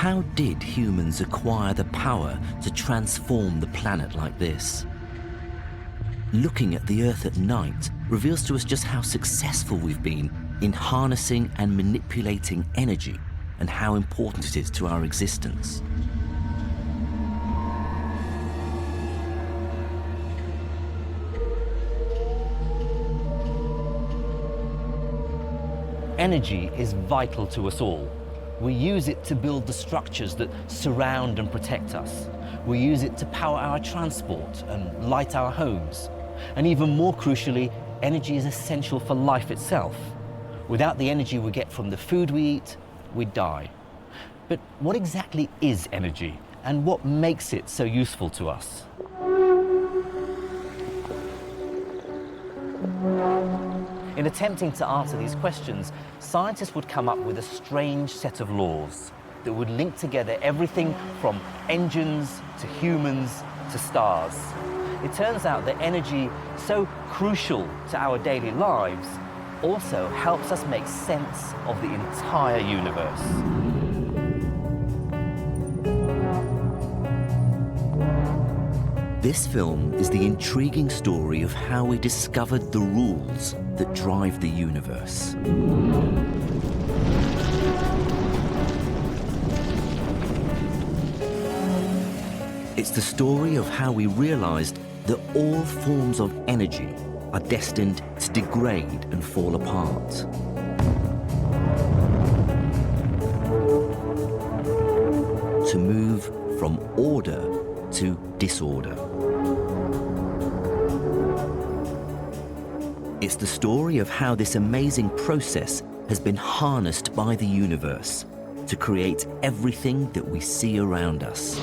how did humans acquire the power to transform the planet like this? Looking at the Earth at night reveals to us just how successful we've been in harnessing and manipulating energy and how important it is to our existence. Energy is vital to us all. We use it to build the structures that surround and protect us. We use it to power our transport and light our homes. And even more crucially, energy is essential for life itself. Without the energy we get from the food we eat, we die. But what exactly is energy, and what makes it so useful to us? In attempting to answer these questions, scientists would come up with a strange set of laws that would link together everything from engines to humans to stars. It turns out that energy, so crucial to our daily lives, also helps us make sense of the entire universe. This film is the intriguing story of how we discovered the rules that drive the universe. It's the story of how we realized that all forms of energy are destined to degrade and fall apart. To move from order to disorder. It's the story of how this amazing process has been harnessed by the universe to create everything that we see around us.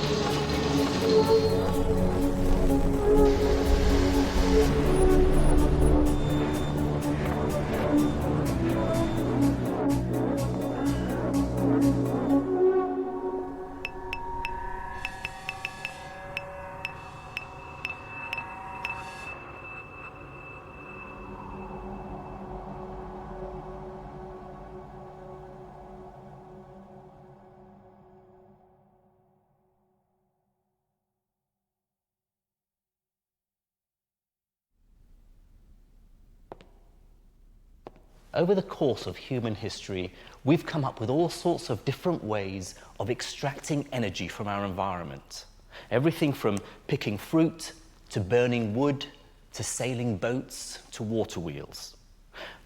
Over the course of human history, we've come up with all sorts of different ways of extracting energy from our environment. Everything from picking fruit, to burning wood, to sailing boats, to water wheels.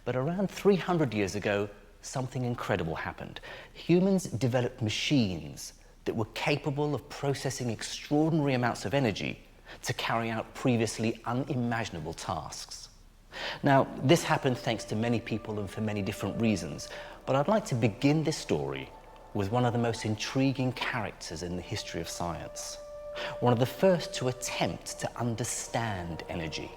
But around 300 years ago, something incredible happened. Humans developed machines that were capable of processing extraordinary amounts of energy to carry out previously unimaginable tasks. Now, this happened thanks to many people and for many different reasons, but I'd like to begin this story with one of the most intriguing characters in the history of science, one of the first to attempt to understand energy.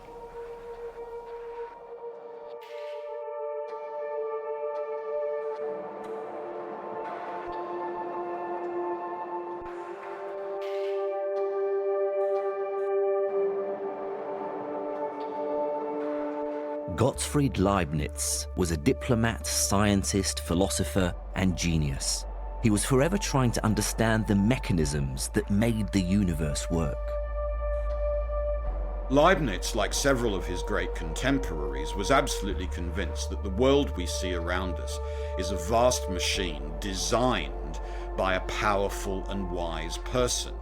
Gottfried Leibniz was a diplomat, scientist, philosopher, and genius. He was forever trying to understand the mechanisms that made the universe work. Leibniz, like several of his great contemporaries, was absolutely convinced that the world we see around us is a vast machine designed by a powerful and wise person.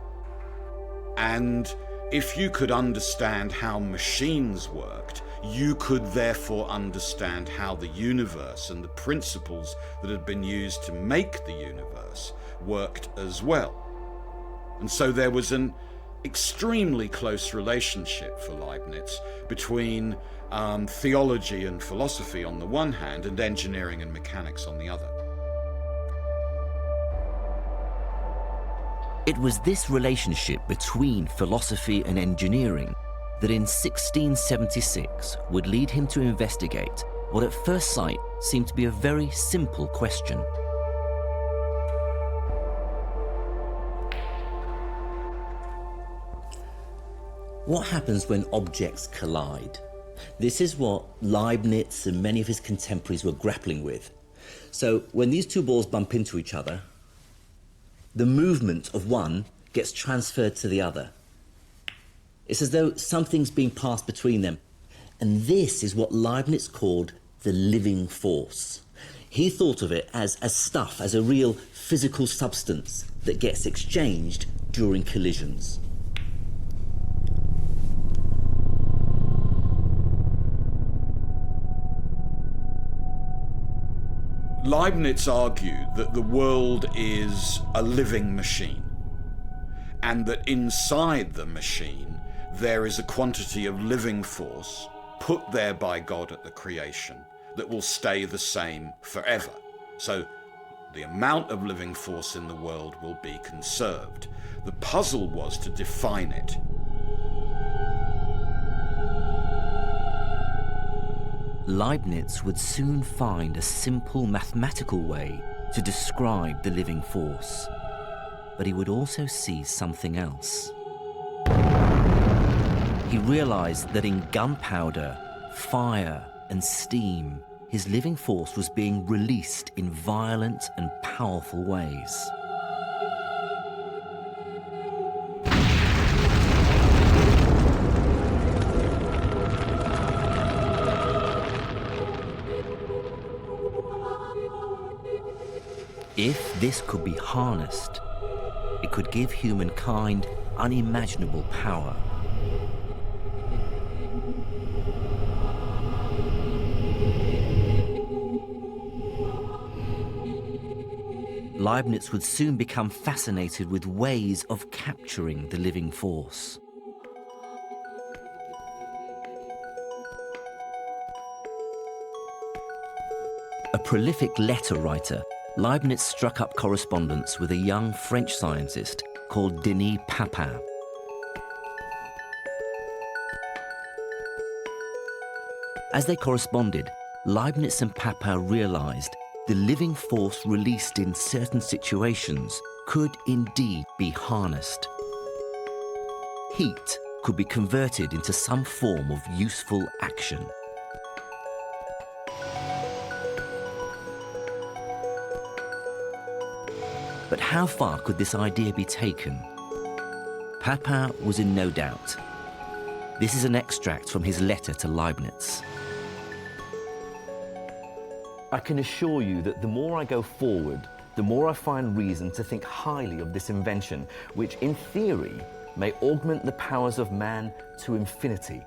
And if you could understand how machines worked, you could therefore understand how the universe and the principles that had been used to make the universe worked as well. And so there was an extremely close relationship for Leibniz between theology and philosophy on the one hand and engineering and mechanics on the other. It was this relationship between philosophy and engineering that in 1676 would lead him to investigate what at first sight seemed to be a very simple question. What happens when objects collide? This is what Leibniz and many of his contemporaries were grappling with. So when these two balls bump into each other, the movement of one gets transferred to the other. It's as though something's being passed between them. And this is what Leibniz called the living force. He thought of it as stuff, as a real physical substance that gets exchanged during collisions. Leibniz argued that the world is a living machine, and that inside the machine there is a quantity of living force put there by God at the creation that will stay the same forever. So the amount of living force in the world will be conserved. The puzzle was to define it. Leibniz would soon find a simple mathematical way to describe the living force, but he would also see something else. He realized that in gunpowder, fire, and steam, his living force was being released in violent and powerful ways. If this could be harnessed, it could give humankind unimaginable power. Leibniz would soon become fascinated with ways of capturing the living force. A prolific letter writer, Leibniz struck up correspondence with a young French scientist called Denis Papin. As they corresponded, Leibniz and Papin realized the living force released in certain situations could indeed be harnessed. Heat could be converted into some form of useful action. But how far could this idea be taken? Papin was in no doubt. This is an extract from his letter to Leibniz. I can assure you that the more I go forward, the more I find reason to think highly of this invention, which in theory may augment the powers of man to infinity.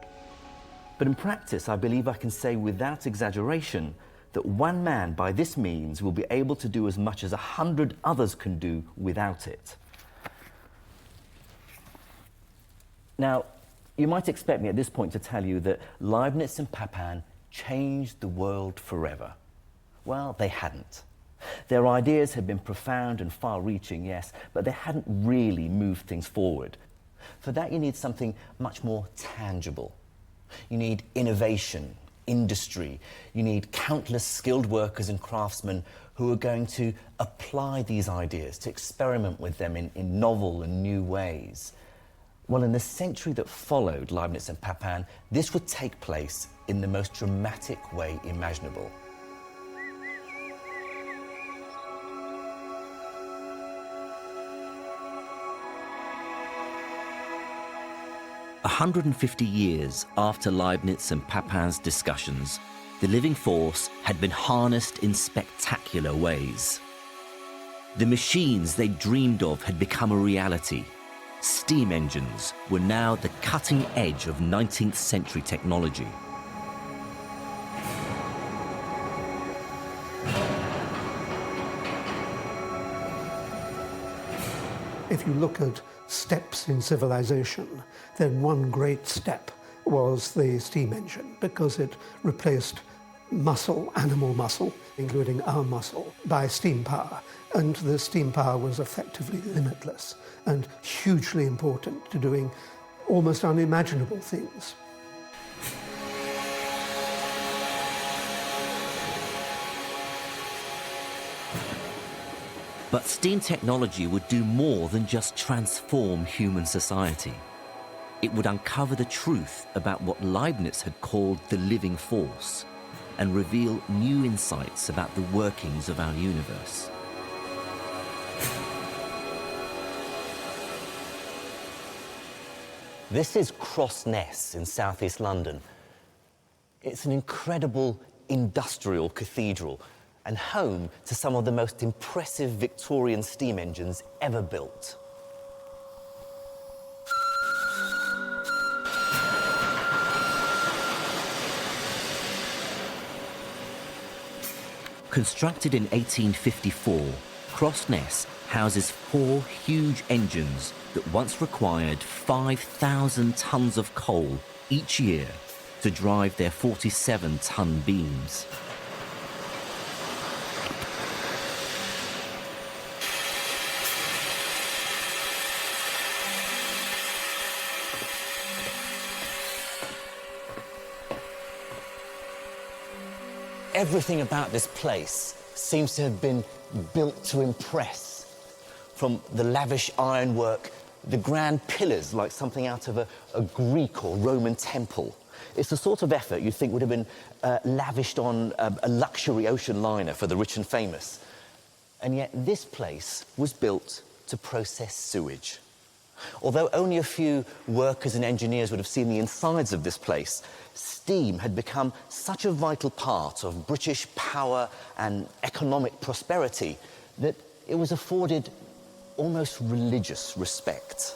But in practice, I believe I can say without exaggeration that one man by this means will be able to do as much as 100 others can do without it. Now, you might expect me at this point to tell you that Leibniz and Papin changed the world forever. Well, they hadn't. Their ideas had been profound and far-reaching, yes, but they hadn't really moved things forward. For that, you need something much more tangible. You need innovation, industry. You need countless skilled workers and craftsmen who are going to apply these ideas, to experiment with them in novel and new ways. Well, in the century that followed Leibniz and Papin, this would take place in the most dramatic way imaginable. A 150 years after Leibniz and Papin's discussions, the living force had been harnessed in spectacular ways. The machines they dreamed of had become a reality. Steam engines were now the cutting edge of 19th century technology. If you look at steps in civilization, then one great step was the steam engine, because it replaced muscle, animal muscle, including our muscle, by steam power. And the steam power was effectively limitless and hugely important to doing almost unimaginable things. But steam technology would do more than just transform human society. It would uncover the truth about what Leibniz had called the living force and reveal new insights about the workings of our universe. This is Crossness in southeast London. It's an incredible industrial cathedral and home to some of the most impressive Victorian steam engines ever built. Constructed in 1854, Crossness houses 4 huge engines that once required 5,000 tons of coal each year to drive their 47-ton beams. Everything about this place seems to have been built to impress. From the lavish ironwork, the grand pillars like something out of a Greek or Roman temple. It's the sort of effort you'd think would have been lavished on a luxury ocean liner for the rich and famous. And yet this place was built to process sewage. Although only a few workers and engineers would have seen the insides of this place, steam had become such a vital part of British power and economic prosperity that it was afforded almost religious respect.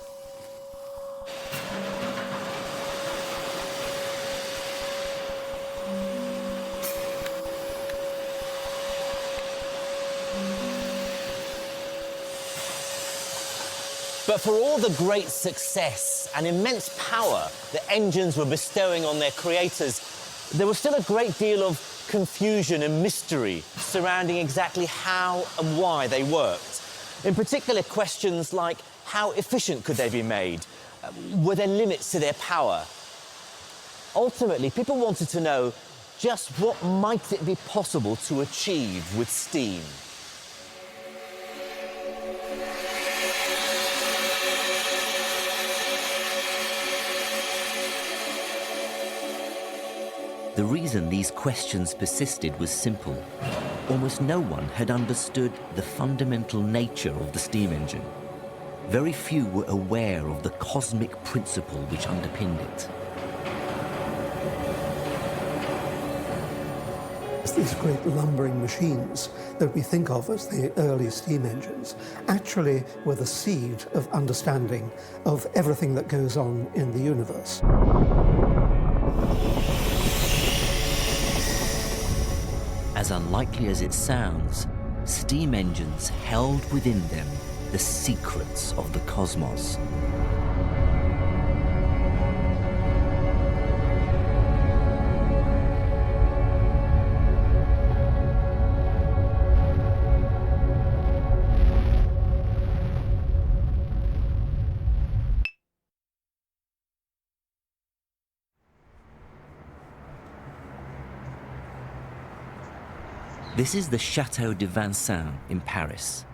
But for all the great success and immense power the engines were bestowing on their creators, there was still a great deal of confusion and mystery surrounding exactly how and why they worked. In particular, questions like how efficient could they be made? Were there limits to their power? Ultimately, people wanted to know just what might it be possible to achieve with steam. The reason these questions persisted was simple. Almost no one had understood the fundamental nature of the steam engine. Very few were aware of the cosmic principle which underpinned it. These great lumbering machines that we think of as the early steam engines actually were the seed of understanding of everything that goes on in the universe. As unlikely as it sounds, steam engines held within them the secrets of the cosmos. This is the Château de Vincennes in Paris.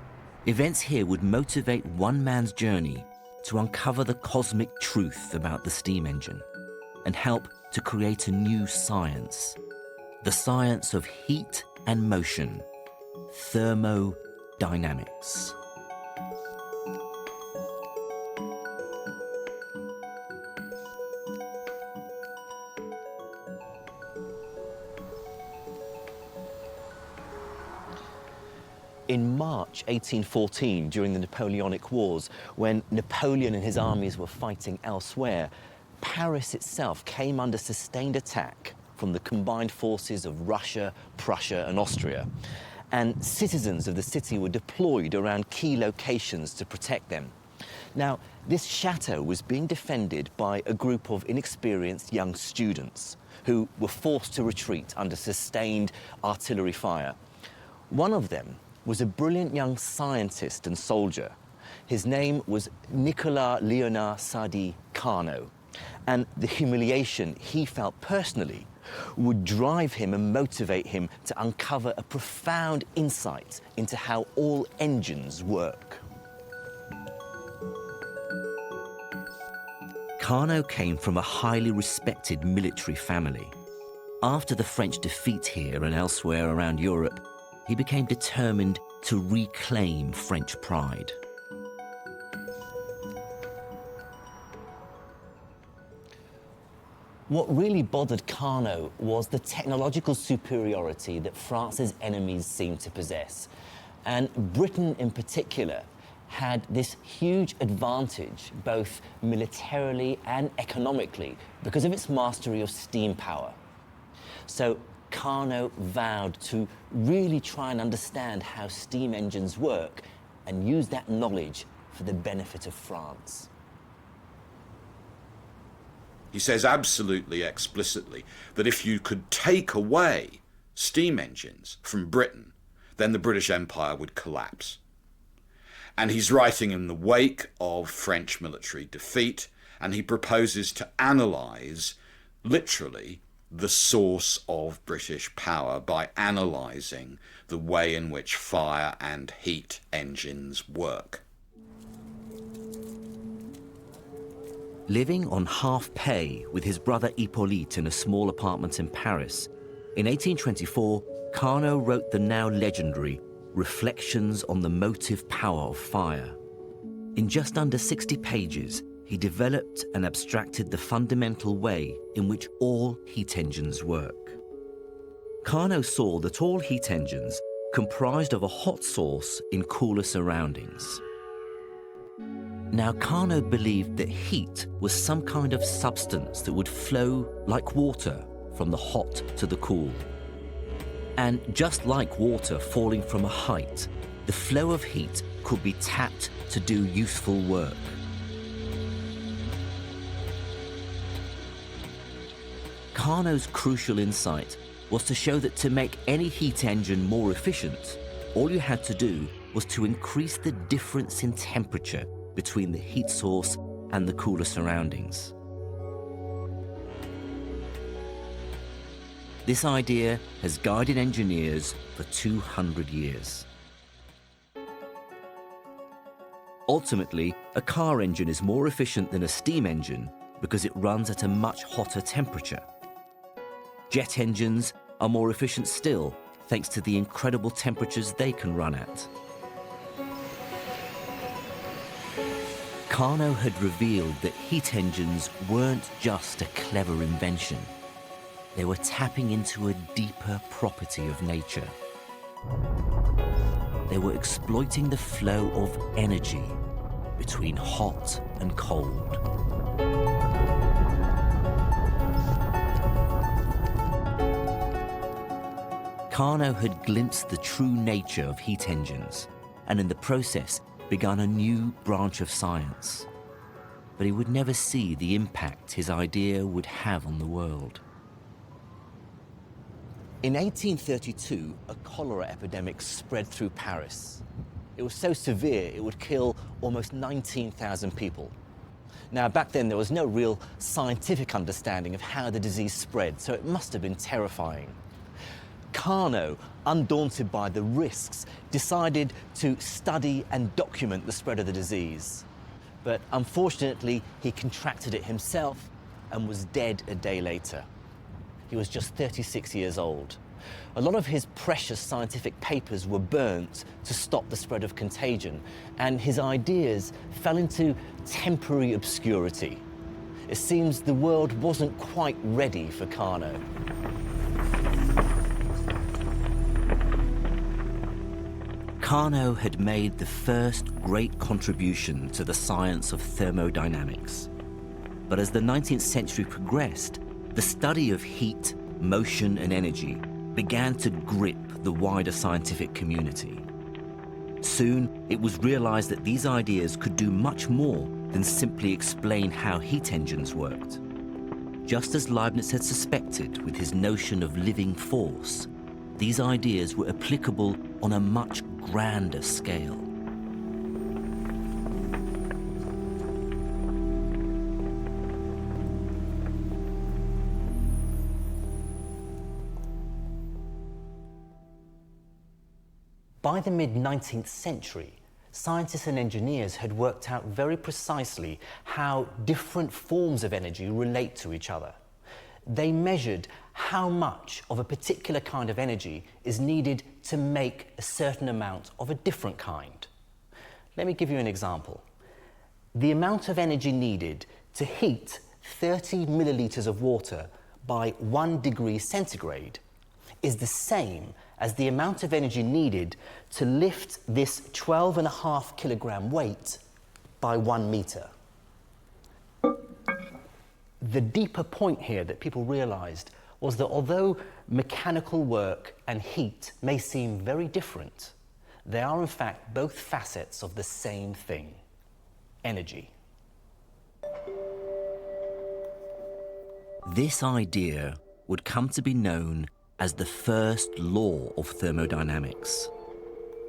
Events here would motivate one man's journey to uncover the cosmic truth about the steam engine and help to create a new science, the science of heat and motion, thermodynamics. In March 1814, during the Napoleonic Wars, when Napoleon and his armies were fighting elsewhere, Paris itself came under sustained attack from the combined forces of Russia, Prussia, and Austria. And citizens of the city were deployed around key locations to protect them. Now, this chateau was being defended by a group of inexperienced young students who were forced to retreat under sustained artillery fire. One of them was a brilliant young scientist and soldier. His name was Nicolas Léonard Sadi Carnot, and the humiliation he felt personally would drive him and motivate him to uncover a profound insight into how all engines work. Carnot came from a highly respected military family. After the French defeat here and elsewhere around Europe, he became determined to reclaim French pride. What really bothered Carnot was the technological superiority that France's enemies seemed to possess. And Britain in particular had this huge advantage, both militarily and economically, because of its mastery of steam power. So Carnot vowed to really try and understand how steam engines work and use that knowledge for the benefit of France. He says absolutely explicitly that if you could take away steam engines from Britain, then the British Empire would collapse. And he's writing in the wake of French military defeat, and he proposes to analyse, literally, the source of British power by analysing the way in which fire and heat engines work. Living on half pay with his brother Hippolyte in a small apartment in Paris, in 1824, Carnot wrote the now legendary Reflections on the Motive Power of Fire. In just under 60 pages, he developed and abstracted the fundamental way in which all heat engines work. Carnot saw that all heat engines comprised of a hot source in cooler surroundings. Now, Carnot believed that heat was some kind of substance that would flow like water from the hot to the cool. And just like water falling from a height, the flow of heat could be tapped to do useful work. Carnot's crucial insight was to show that to make any heat engine more efficient, all you had to do was to increase the difference in temperature between the heat source and the cooler surroundings. This idea has guided engineers for 200 years. Ultimately, a car engine is more efficient than a steam engine because it runs at a much hotter temperature. Jet engines are more efficient still, thanks to the incredible temperatures they can run at. Carnot had revealed that heat engines weren't just a clever invention. They were tapping into a deeper property of nature. They were exploiting the flow of energy between hot and cold. Carnot had glimpsed the true nature of heat engines, and in the process begun a new branch of science. But he would never see the impact his idea would have on the world. In 1832, a cholera epidemic spread through Paris. It was so severe it would kill almost 19,000 people. Now, back then there was no real scientific understanding of how the disease spread, so it must have been terrifying. Carnot, undaunted by the risks, decided to study and document the spread of the disease. But unfortunately, he contracted it himself and was dead a day later. He was just 36 years old. A lot of his precious scientific papers were burnt to stop the spread of contagion, and his ideas fell into temporary obscurity. It seems the world wasn't quite ready for Carnot. Carnot had made the first great contribution to the science of thermodynamics. But as the 19th century progressed, the study of heat, motion, and energy began to grip the wider scientific community. Soon, it was realized that these ideas could do much more than simply explain how heat engines worked. Just as Leibniz had suspected with his notion of living force, these ideas were applicable on a much grander scale. By the mid-19th century, scientists and engineers had worked out very precisely how different forms of energy relate to each other. They measured how much of a particular kind of energy is needed to make a certain amount of a different kind. Let me give you an example. The amount of energy needed to heat 30 millilitres of water by 1 degree centigrade is the same as the amount of energy needed to lift this 12.5 kilogram weight by 1 metre. The deeper point here that people realised was that although mechanical work and heat may seem very different, they are in fact both facets of the same thing: energy. This idea would come to be known as the first law of thermodynamics.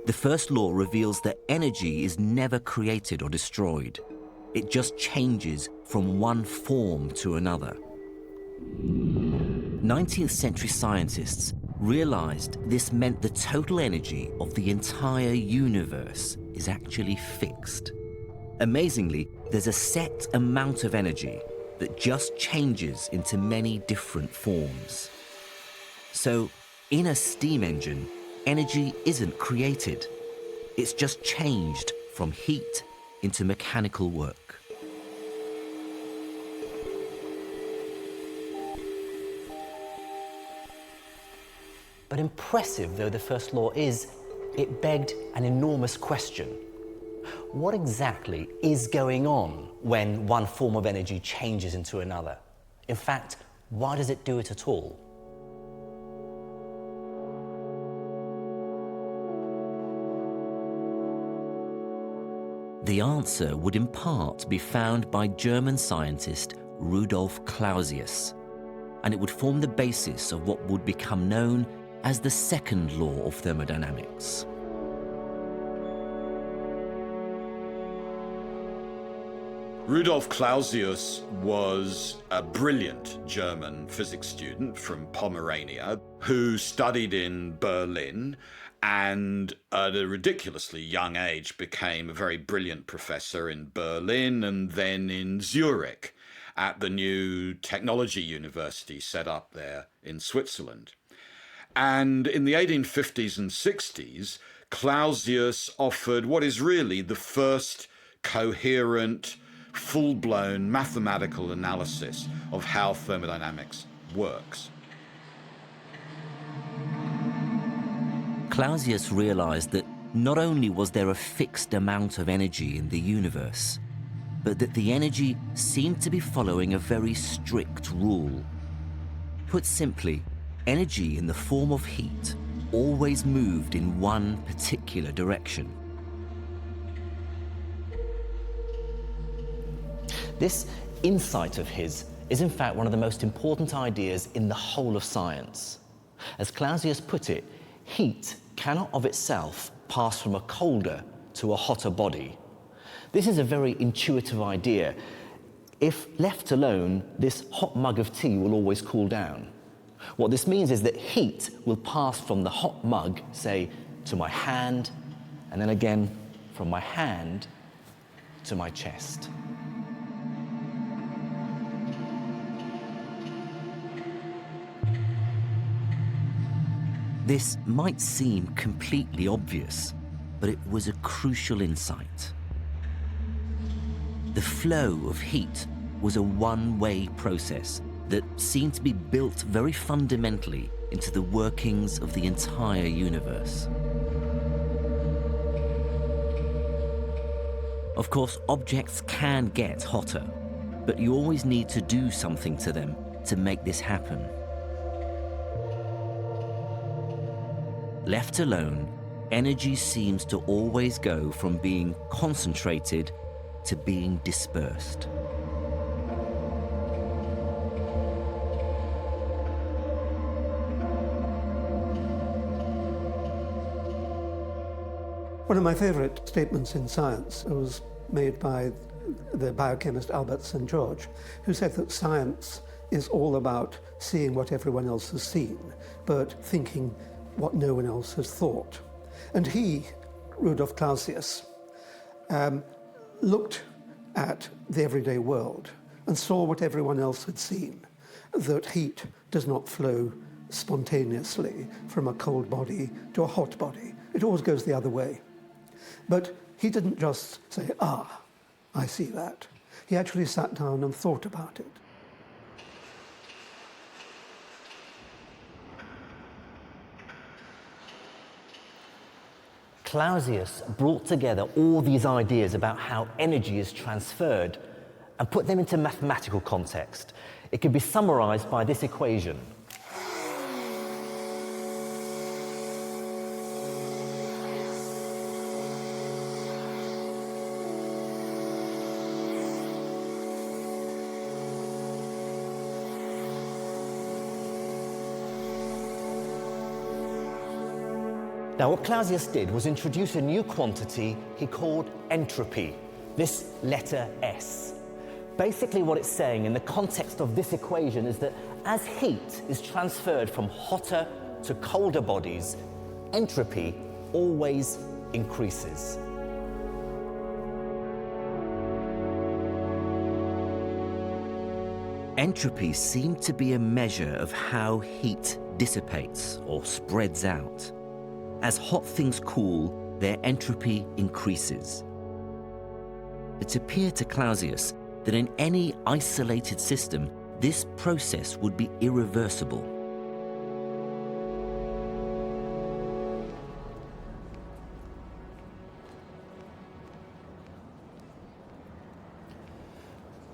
The first law reveals that energy is never created or destroyed. It just changes from one form to another. 19th century scientists realized this meant the total energy of the entire universe is actually fixed. Amazingly, there's a set amount of energy that just changes into many different forms. So, in a steam engine, energy isn't created. It's just changed from heat into mechanical work. But impressive though the first law is, it begged an enormous question. What exactly is going on when one form of energy changes into another? In fact, why does it do it at all? The answer would in part be found by German scientist Rudolf Clausius, and it would form the basis of what would become known as the second law of thermodynamics. Rudolf Clausius was a brilliant German physics student from Pomerania who studied in Berlin and at a ridiculously young age became a very brilliant professor in Berlin and then in Zurich at the new technology university set up there in Switzerland. And in the 1850s and 60s, Clausius offered what is really the first coherent, full-blown mathematical analysis of how thermodynamics works. Clausius realized that not only was there a fixed amount of energy in the universe, but that the energy seemed to be following a very strict rule. Put simply, energy in the form of heat always moved in one particular direction. This insight of his is in fact one of the most important ideas in the whole of science. As Clausius put it, heat cannot of itself pass from a colder to a hotter body. This is a very intuitive idea. If left alone, this hot mug of tea will always cool down. What this means is that heat will pass from the hot mug, say, to my hand, and then again from my hand to my chest. This might seem completely obvious, but it was a crucial insight. The flow of heat was a one-way process that seemed to be built very fundamentally into the workings of the entire universe. Of course, objects can get hotter, but you always need to do something to them to make this happen. Left alone, energy seems to always go from being concentrated to being dispersed. One of my favorite statements in science was made by the biochemist Albert St. George, who said that science is all about seeing what everyone else has seen, but thinking what no one else has thought. And he, Rudolf Clausius, looked at the everyday world and saw what everyone else had seen, that heat does not flow spontaneously from a cold body to a hot body. It always goes the other way. But he didn't just say, I see that. He actually sat down and thought about it. Clausius brought together all these ideas about how energy is transferred and put them into mathematical context. It can be summarized by this equation. Now, what Clausius did was introduce a new quantity he called entropy, this letter S. Basically, what it's saying in the context of this equation is that as heat is transferred from hotter to colder bodies, entropy always increases. Entropy seemed to be a measure of how heat dissipates or spreads out. As hot things cool, their entropy increases. It appeared to Clausius that in any isolated system, this process would be irreversible.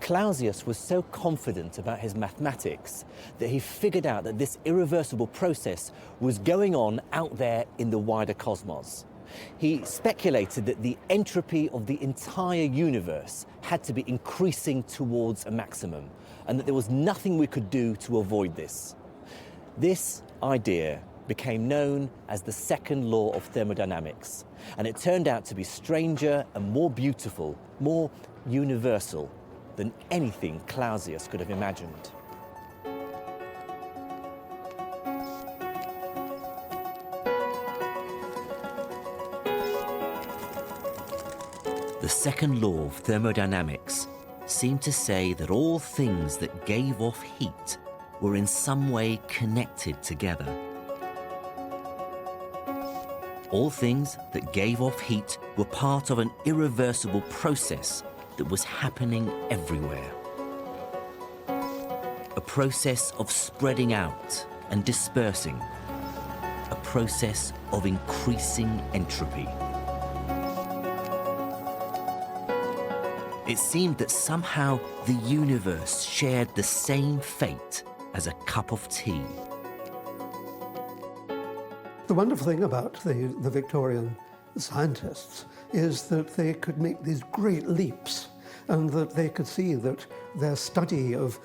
Clausius was so confident about his mathematics that he figured out that this irreversible process was going on out there in the wider cosmos. He speculated that the entropy of the entire universe had to be increasing towards a maximum, and that there was nothing we could do to avoid this. This idea became known as the second law of thermodynamics, and it turned out to be stranger and more beautiful, more universal than anything Clausius could have imagined. The second law of thermodynamics seemed to say that all things that gave off heat were in some way connected together. All things that gave off heat were part of an irreversible process that was happening everywhere. A process of spreading out and dispersing. A process of increasing entropy. It seemed that somehow the universe shared the same fate as a cup of tea. The wonderful thing about the Victorian scientists is that they could make these great leaps, and that they could see that their study of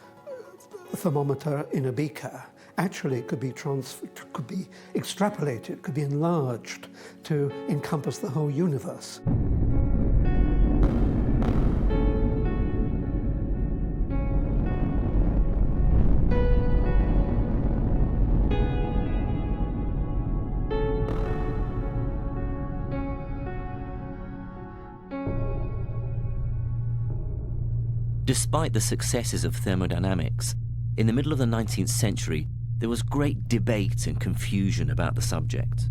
a thermometer in a beaker actually could be extrapolated, could be enlarged to encompass the whole universe. Despite the successes of thermodynamics, in the middle of the 19th century, there was great debate and confusion about the subject.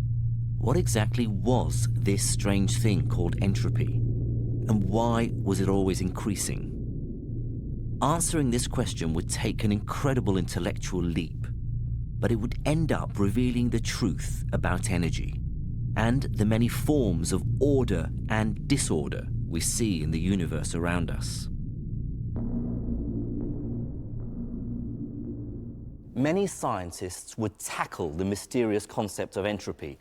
What exactly was this strange thing called entropy? And why was it always increasing? Answering this question would take an incredible intellectual leap, but it would end up revealing the truth about energy and the many forms of order and disorder we see in the universe around us. Many scientists would tackle the mysterious concept of entropy,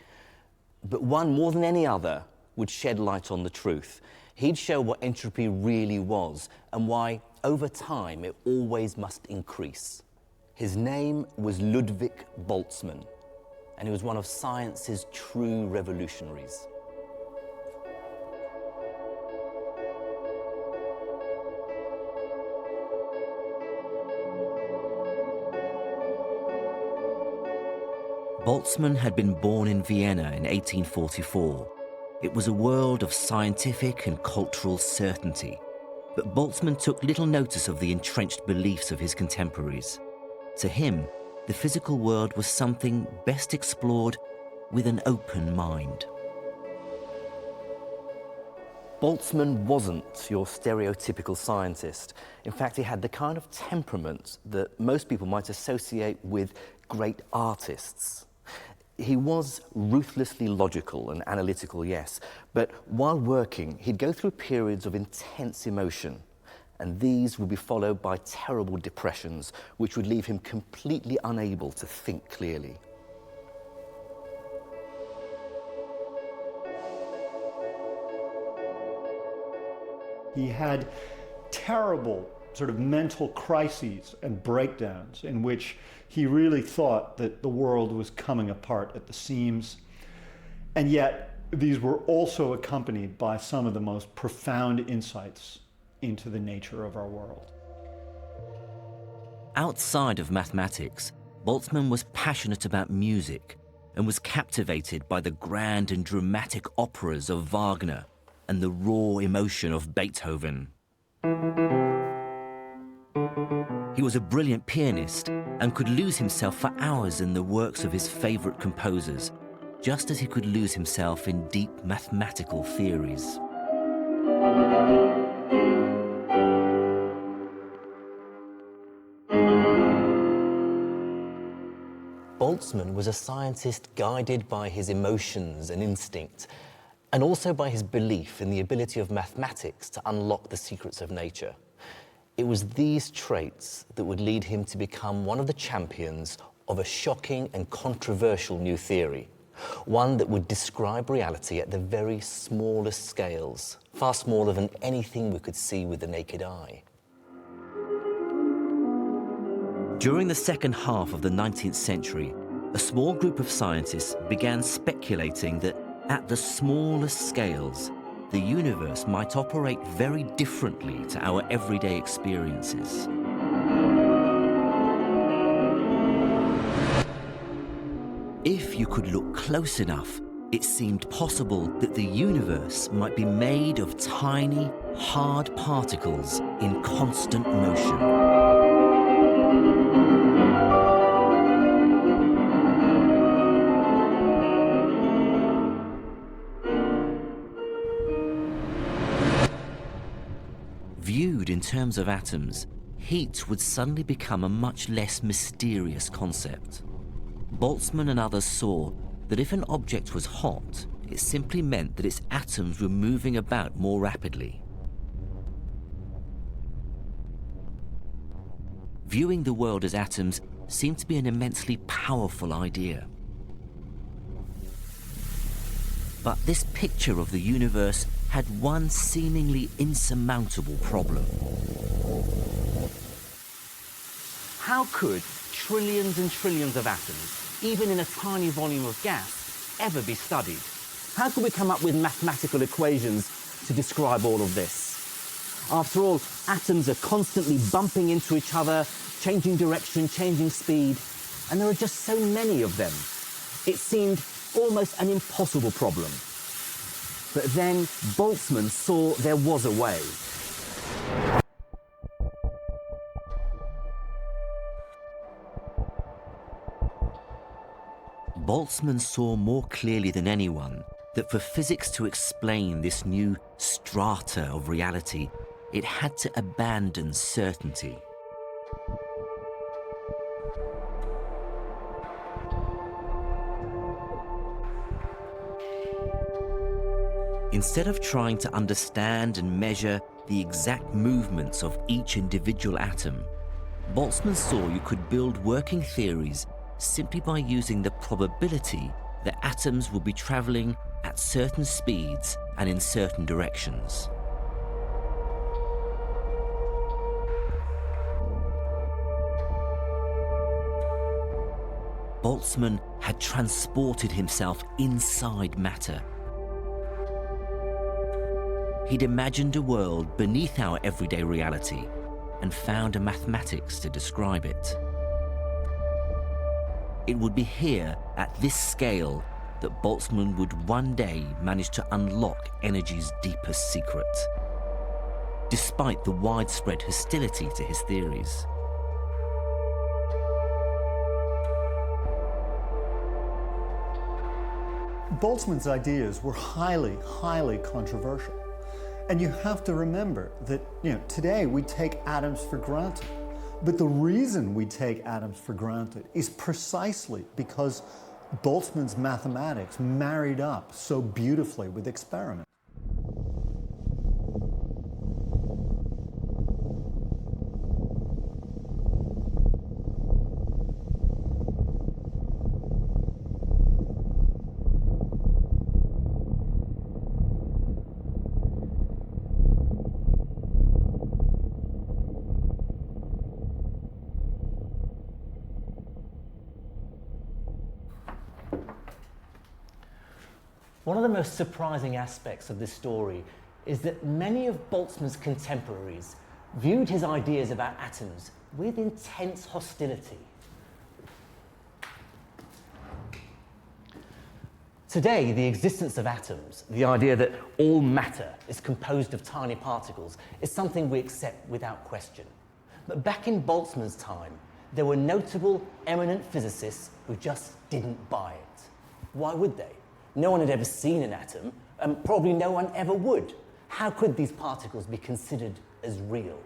but one more than any other would shed light on the truth. He'd show what entropy really was and why, over time, it always must increase. His name was Ludwig Boltzmann, and he was one of science's true revolutionaries. Boltzmann had been born in Vienna in 1844. It was a world of scientific and cultural certainty. But Boltzmann took little notice of the entrenched beliefs of his contemporaries. To him, the physical world was something best explored with an open mind. Boltzmann wasn't your stereotypical scientist. In fact, he had the kind of temperament that most people might associate with great artists. He was ruthlessly logical and analytical, yes, but while working, he'd go through periods of intense emotion, and these would be followed by terrible depressions, which would leave him completely unable to think clearly. He had terrible sort of mental crises and breakdowns in which he really thought that the world was coming apart at the seams. And yet, these were also accompanied by some of the most profound insights into the nature of our world. Outside of mathematics, Boltzmann was passionate about music and was captivated by the grand and dramatic operas of Wagner and the raw emotion of Beethoven. He was a brilliant pianist and could lose himself for hours in the works of his favorite composers, just as he could lose himself in deep mathematical theories. Boltzmann was a scientist guided by his emotions and instinct, and also by his belief in the ability of mathematics to unlock the secrets of nature. It was these traits that would lead him to become one of the champions of a shocking and controversial new theory, one that would describe reality at the very smallest scales, far smaller than anything we could see with the naked eye. During the second half of the 19th century, a small group of scientists began speculating that at the smallest scales, the universe might operate very differently to our everyday experiences. If you could look close enough, it seemed possible that the universe might be made of tiny, hard particles in constant motion. Viewed in terms of atoms, heat would suddenly become a much less mysterious concept. Boltzmann and others saw that if an object was hot, it simply meant that its atoms were moving about more rapidly. Viewing the world as atoms seemed to be an immensely powerful idea. But this picture of the universe had one seemingly insurmountable problem. How could trillions and trillions of atoms, even in a tiny volume of gas, ever be studied? How could we come up with mathematical equations to describe all of this? After all, atoms are constantly bumping into each other, changing direction, changing speed, and there are just so many of them. It seemed almost an impossible problem. But then Boltzmann saw there was a way. Boltzmann saw more clearly than anyone that for physics to explain this new strata of reality, it had to abandon certainty. Instead of trying to understand and measure the exact movements of each individual atom, Boltzmann saw you could build working theories simply by using the probability that atoms will be traveling at certain speeds and in certain directions. Boltzmann had transported himself inside matter. He'd imagined a world beneath our everyday reality and found a mathematics to describe it. It would be here, at this scale, that Boltzmann would one day manage to unlock energy's deepest secret, despite the widespread hostility to his theories. Boltzmann's ideas were highly, highly controversial. And you have to remember that, today we take atoms for granted. But the reason we take atoms for granted is precisely because Boltzmann's mathematics married up so beautifully with experiment. One of the most surprising aspects of this story is that many of Boltzmann's contemporaries viewed his ideas about atoms with intense hostility. Today, the existence of atoms, the idea that all matter is composed of tiny particles, is something we accept without question. But back in Boltzmann's time, there were notable, eminent physicists who just didn't buy it. Why would they? No one had ever seen an atom, and probably no one ever would. How could these particles be considered as real?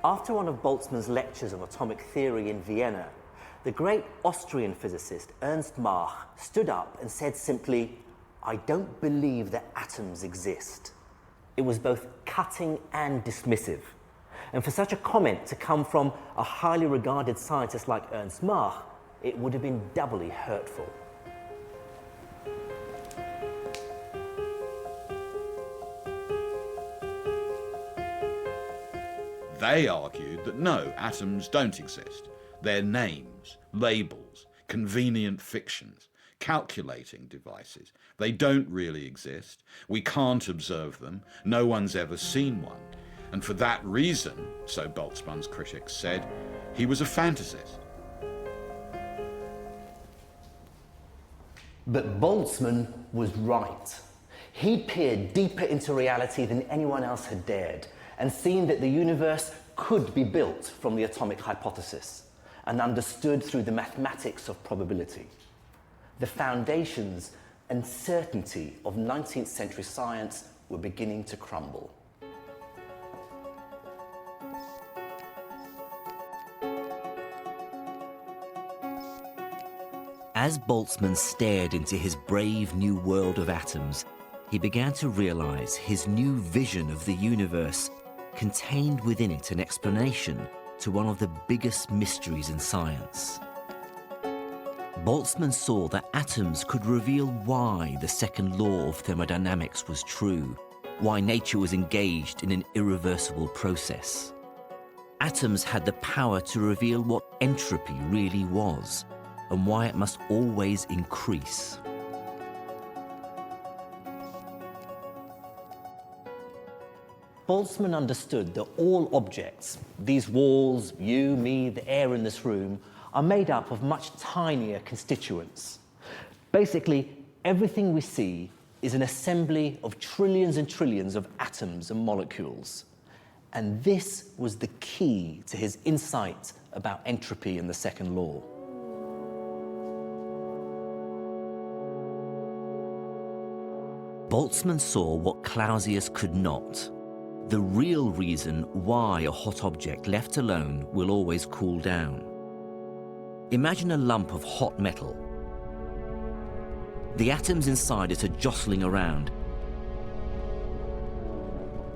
After one of Boltzmann's lectures on atomic theory in Vienna, the great Austrian physicist Ernst Mach stood up and said simply, "I don't believe that atoms exist." It was both cutting and dismissive. And for such a comment to come from a highly regarded scientist like Ernst Mach, it would have been doubly hurtful. They argued that no, atoms don't exist. They're names, labels, convenient fictions, calculating devices. They don't really exist. We can't observe them. No one's ever seen one. And for that reason, so Boltzmann's critics said, he was a fantasist. But Boltzmann was right. He peered deeper into reality than anyone else had dared, and seen that the universe could be built from the atomic hypothesis and understood through the mathematics of probability. The foundations and certainty of 19th century science were beginning to crumble. As Boltzmann stared into his brave new world of atoms, he began to realize his new vision of the universe contained within it an explanation to one of the biggest mysteries in science. Boltzmann saw that atoms could reveal why the second law of thermodynamics was true, why nature was engaged in an irreversible process. Atoms had the power to reveal what entropy really was, and why it must always increase. Boltzmann understood that all objects, these walls, you, me, the air in this room, are made up of much tinier constituents. Basically, everything we see is an assembly of trillions and trillions of atoms and molecules. And this was the key to his insight about entropy and the second law. Boltzmann saw what Clausius could not. The real reason why a hot object left alone will always cool down. Imagine a lump of hot metal. The atoms inside it are jostling around.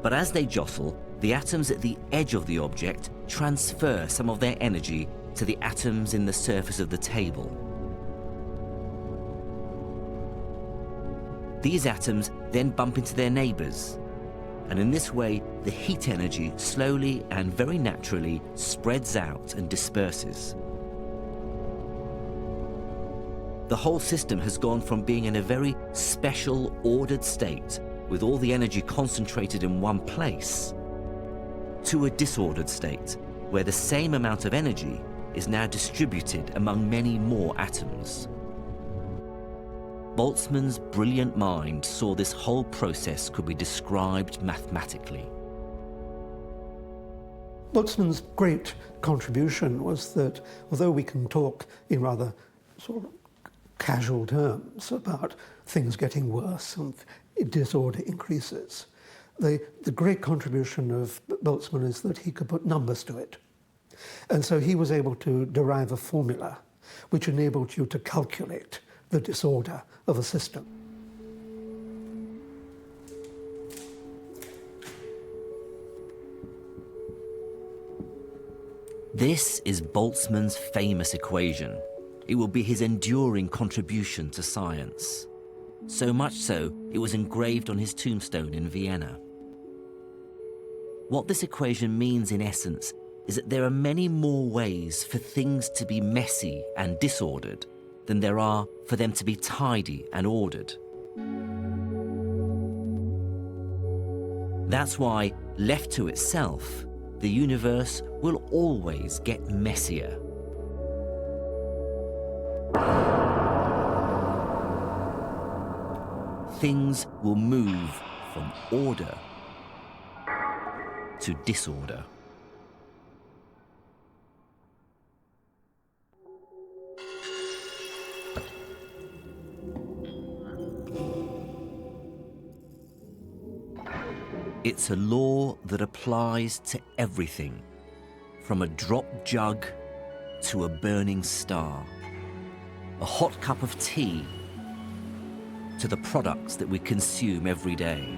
But as they jostle, the atoms at the edge of the object transfer some of their energy to the atoms in the surface of the table. These atoms then bump into their neighbors, and in this way, the heat energy slowly and very naturally spreads out and disperses. The whole system has gone from being in a very special, ordered state, with all the energy concentrated in one place, to a disordered state, where the same amount of energy is now distributed among many more atoms. Boltzmann's brilliant mind saw this whole process could be described mathematically. Boltzmann's great contribution was that although we can talk in rather sort of casual terms about things getting worse and disorder increases. The great contribution of Boltzmann is that he could put numbers to it. And so he was able to derive a formula which enabled you to calculate the disorder of a system. This is Boltzmann's famous equation. It will be his enduring contribution to science. So much so, it was engraved on his tombstone in Vienna. What this equation means in essence is that there are many more ways for things to be messy and disordered than there are for them to be tidy and ordered. That's why, left to itself, the universe will always get messier. Things will move from order to disorder. It's a law that applies to everything, from a drop jug to a burning star, a hot cup of tea to the products that we consume every day.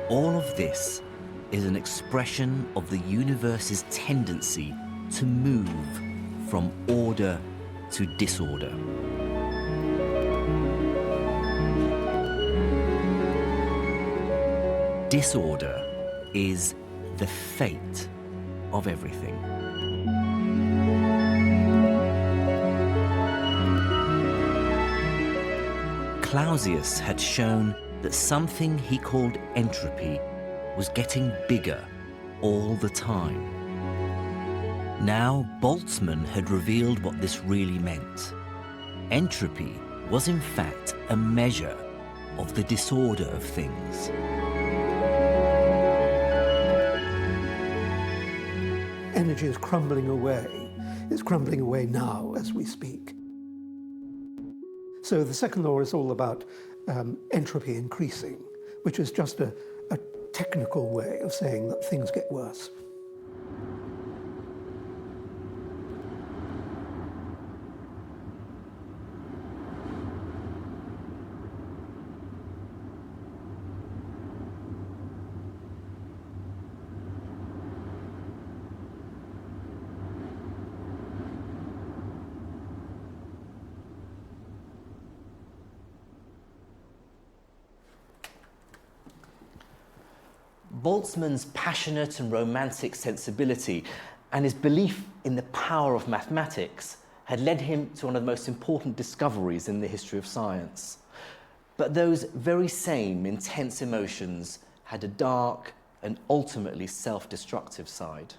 All of this is an expression of the universe's tendency to move from order to disorder. Disorder is the fate of everything. Clausius had shown that something he called entropy was getting bigger all the time. Now Boltzmann had revealed what this really meant. Entropy was in fact a measure of the disorder of things. Energy is crumbling away. It's crumbling away now as we speak. So the second law is all about entropy increasing, which is just a technical way of saying that things get worse. Boltzmann's passionate and romantic sensibility and his belief in the power of mathematics had led him to one of the most important discoveries in the history of science. But those very same intense emotions had a dark and ultimately self-destructive side.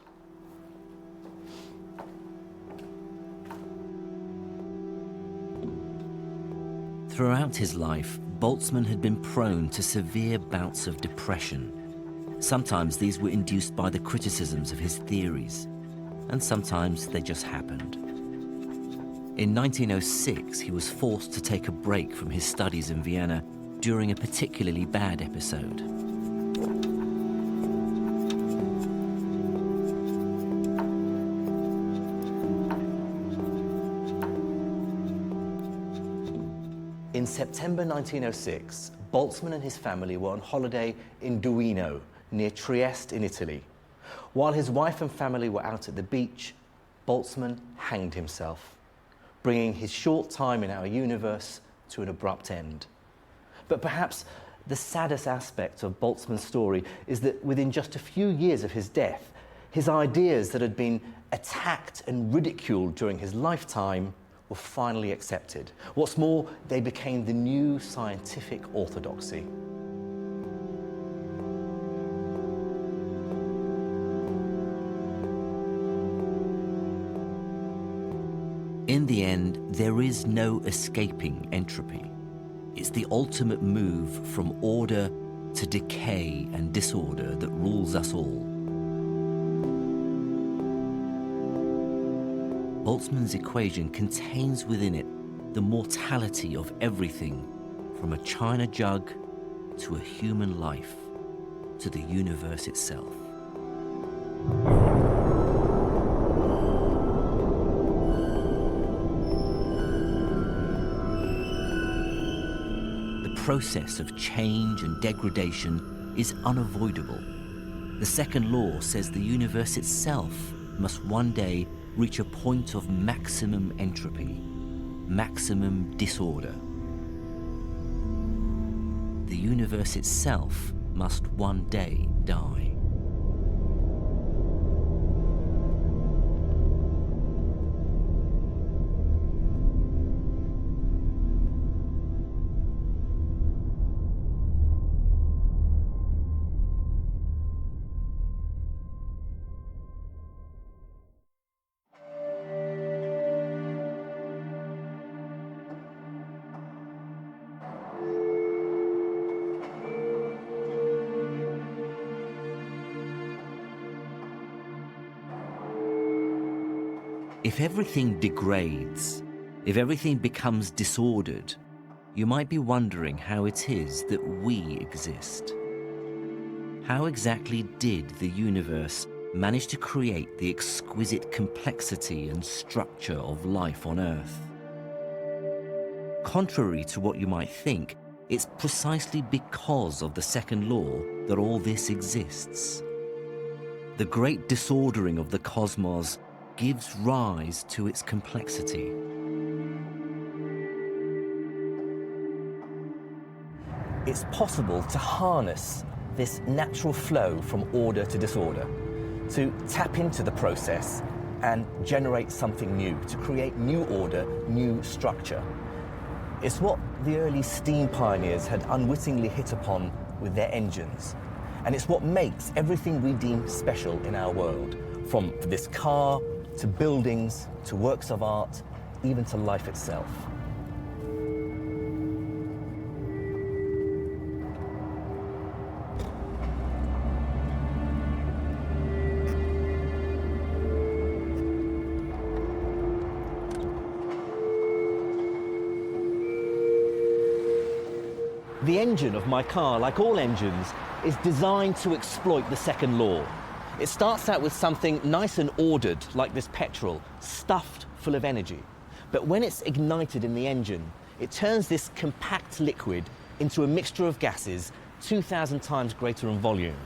Throughout his life, Boltzmann had been prone to severe bouts of depression. Sometimes these were induced by the criticisms of his theories, and sometimes they just happened. In 1906, he was forced to take a break from his studies in Vienna during a particularly bad episode. In September 1906, Boltzmann and his family were on holiday in Duino, near Trieste in Italy. While his wife and family were out at the beach, Boltzmann hanged himself, bringing his short time in our universe to an abrupt end. But perhaps the saddest aspect of Boltzmann's story is that within just a few years of his death, his ideas that had been attacked and ridiculed during his lifetime were finally accepted. What's more, they became the new scientific orthodoxy. In the end, there is no escaping entropy. It's the ultimate move from order to decay and disorder that rules us all. Boltzmann's equation contains within it the mortality of everything from a china jug to a human life to the universe itself. The process of change and degradation is unavoidable. The second law says the universe itself must one day reach a point of maximum entropy, maximum disorder. The universe itself must one day die. If everything degrades, if everything becomes disordered, you might be wondering how it is that we exist. How exactly did the universe manage to create the exquisite complexity and structure of life on Earth? Contrary to what you might think, it's precisely because of the second law that all this exists. The great disordering of the cosmos gives rise to its complexity. It's possible to harness this natural flow from order to disorder, to tap into the process and generate something new, to create new order, new structure. It's what the early steam pioneers had unwittingly hit upon with their engines. And it's what makes everything we deem special in our world, from this car, to buildings, to works of art, even to life itself. The engine of my car, like all engines, is designed to exploit the second law. It starts out with something nice and ordered, like this petrol, stuffed full of energy. But when it's ignited in the engine, it turns this compact liquid into a mixture of gases 2,000 times greater in volume,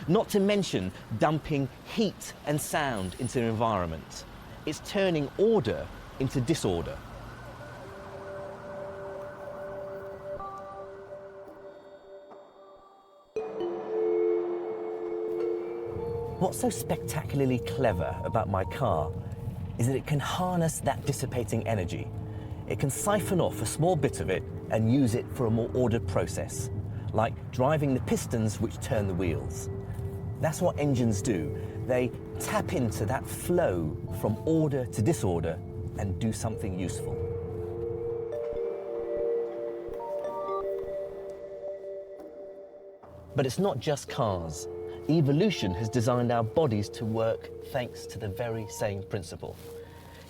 not to mention dumping heat and sound into the environment. It's turning order into disorder. What's so spectacularly clever about my car is that it can harness that dissipating energy. It can siphon off a small bit of it and use it for a more ordered process, like driving the pistons which turn the wheels. That's what engines do. They tap into that flow from order to disorder and do something useful. But it's not just cars. Evolution has designed our bodies to work thanks to the very same principle.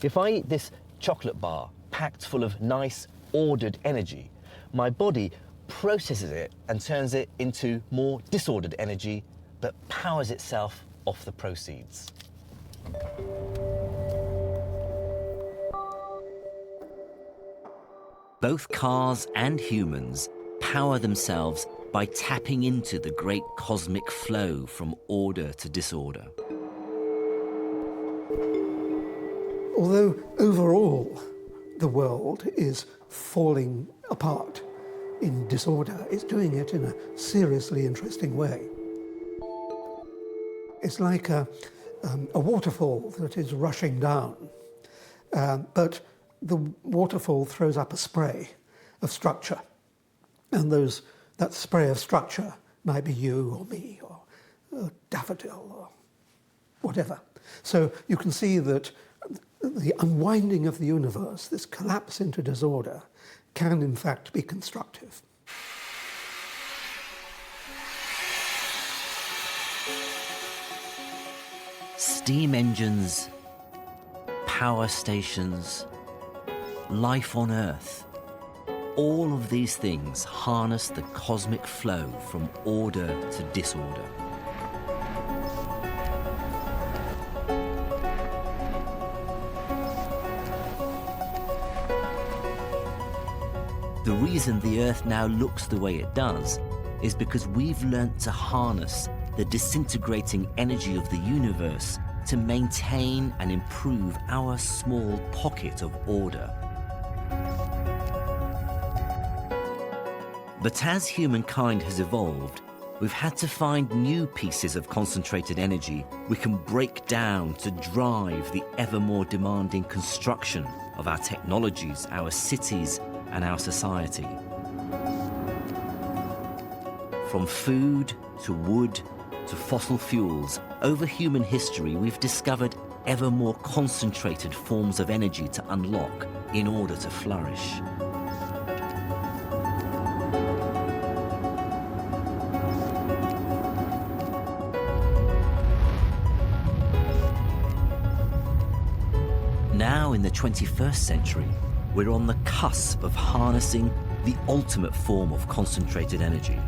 If I eat this chocolate bar packed full of nice, ordered energy, my body processes it and turns it into more disordered energy that powers itself off the proceeds. Both cars and humans power themselves by tapping into the great cosmic flow from order to disorder. Although overall the world is falling apart in disorder, it's doing it in a seriously interesting way. It's like a waterfall that is rushing down, but the waterfall throws up a spray of structure, and that spray of structure might be you or me or a daffodil or whatever. So you can see that the unwinding of the universe, this collapse into disorder, can in fact be constructive. Steam engines power stations, life on Earth. All of these things harness the cosmic flow from order to disorder. The reason the Earth now looks the way it does is because we've learnt to harness the disintegrating energy of the universe to maintain and improve our small pocket of order. But as humankind has evolved, we've had to find new pieces of concentrated energy we can break down to drive the ever more demanding construction of our technologies, our cities, and our society. From food to wood to fossil fuels, over human history we've discovered ever more concentrated forms of energy to unlock in order to flourish. Now in the 21st century, we're on the cusp of harnessing the ultimate form of concentrated energy,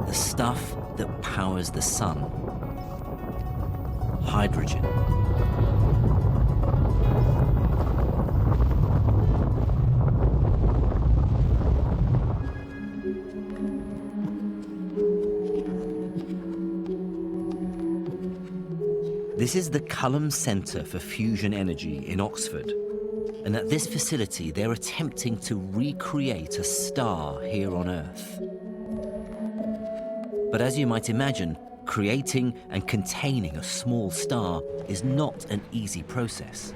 the stuff that powers the sun, hydrogen. This is the Culham Centre for Fusion Energy in Oxford. And at this facility, they're attempting to recreate a star here on Earth. But as you might imagine, creating and containing a small star is not an easy process.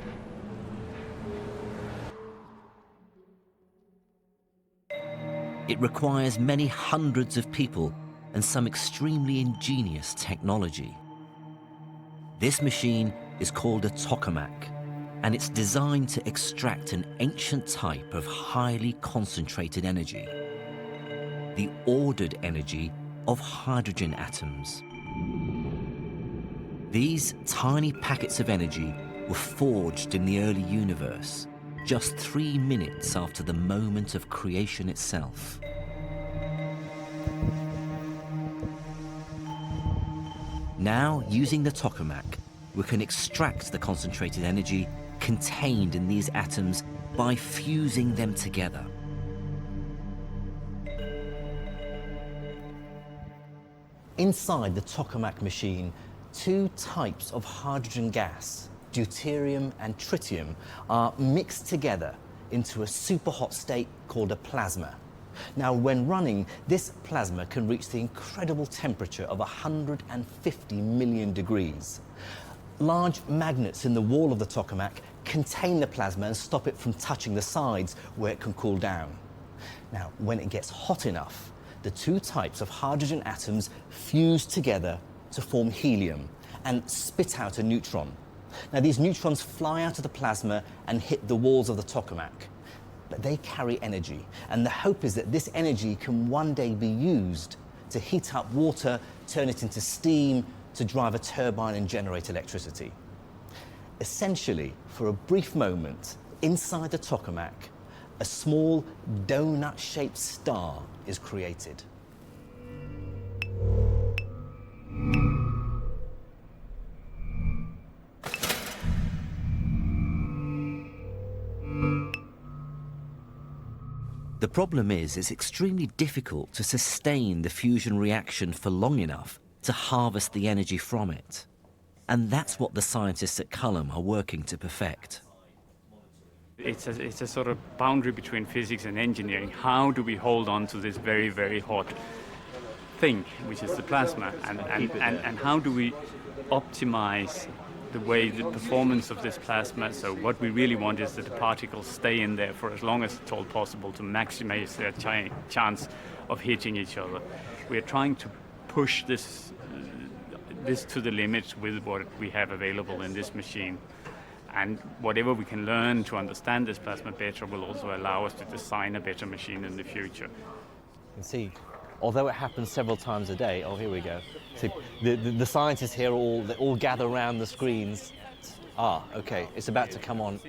It requires many hundreds of people and some extremely ingenious technology. This machine is called a tokamak, and it's designed to extract an ancient type of highly concentrated energy, the ordered energy of hydrogen atoms. These tiny packets of energy were forged in the early universe, just 3 minutes after the moment of creation itself. Now, using the tokamak, we can extract the concentrated energy contained in these atoms by fusing them together. Inside the tokamak machine, two types of hydrogen gas, deuterium and tritium, are mixed together into a superhot state called a plasma. Now, when running, this plasma can reach the incredible temperature of 150 million degrees. Large magnets in the wall of the tokamak contain the plasma and stop it from touching the sides where it can cool down. Now, when it gets hot enough, the two types of hydrogen atoms fuse together to form helium and spit out a neutron. Now, these neutrons fly out of the plasma and hit the walls of the tokamak. But they carry energy, and the hope is that this energy can one day be used to heat up water, turn it into steam, to drive a turbine and generate electricity. Essentially, for a brief moment, inside the tokamak, a small donut-shaped star is created. The problem is, it's extremely difficult to sustain the fusion reaction for long enough to harvest the energy from it. And that's what the scientists at Culham are working to perfect. It's a sort of boundary between physics and engineering. How do we hold on to this very, very hot thing, which is the plasma, and how do we optimize the way the performance of this plasma? So what we really want is that the particles stay in there for as long as it's all possible to maximize their chance of hitting each other. We are trying to push this to the limits with what we have available in this machine. And whatever we can learn to understand this plasma better will also allow us to design a better machine in the future. You can see although it happens several times a day. Oh, here we go. So the scientists here they all gather around the screens. Ah, okay, it's about to come on.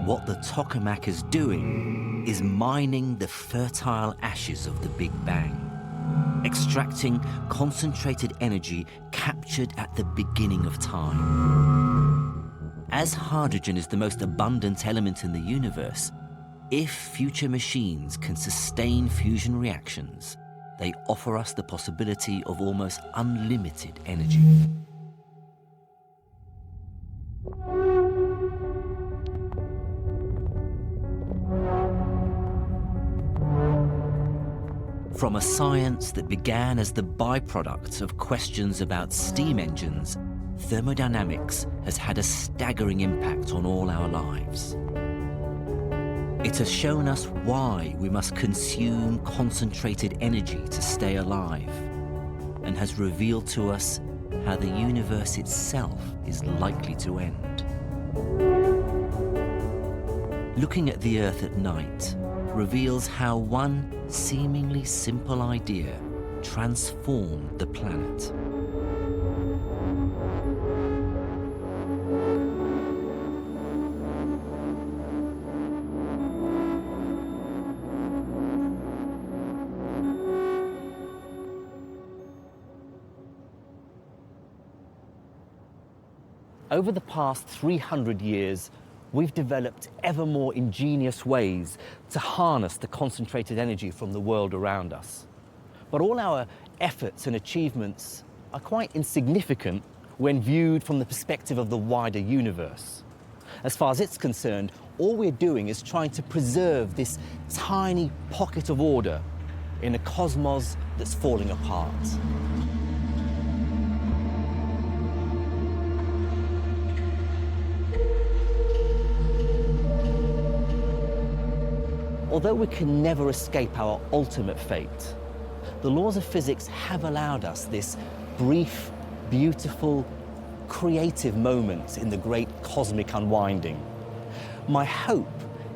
What the tokamak is doing is mining the fertile ashes of the Big Bang, extracting concentrated energy captured at the beginning of time. As hydrogen is the most abundant element in the universe, if future machines can sustain fusion reactions, they offer us the possibility of almost unlimited energy. From a science that began as the byproduct of questions about steam engines, thermodynamics has had a staggering impact on all our lives. It has shown us why we must consume concentrated energy to stay alive, and has revealed to us how the universe itself is likely to end. Looking at the Earth at night reveals how one seemingly simple idea transformed the planet. Over the past 300 years, we've developed ever more ingenious ways to harness the concentrated energy from the world around us. But all our efforts and achievements are quite insignificant when viewed from the perspective of the wider universe. As far as it's concerned, all we're doing is trying to preserve this tiny pocket of order in a cosmos that's falling apart. Although we can never escape our ultimate fate, the laws of physics have allowed us this brief, beautiful, creative moment in the great cosmic unwinding. My hope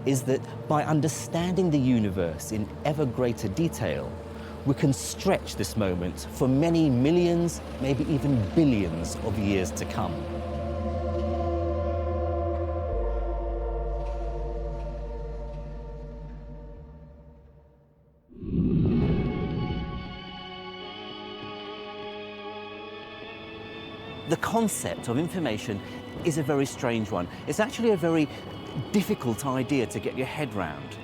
is that by understanding the universe in ever greater detail, we can stretch this moment for many millions, maybe even billions of years to come. The concept of information is a very strange one. It's actually a very difficult idea to get your head round.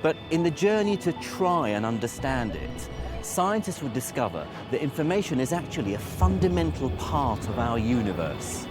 But in the journey to try and understand it, scientists would discover that information is actually a fundamental part of our universe.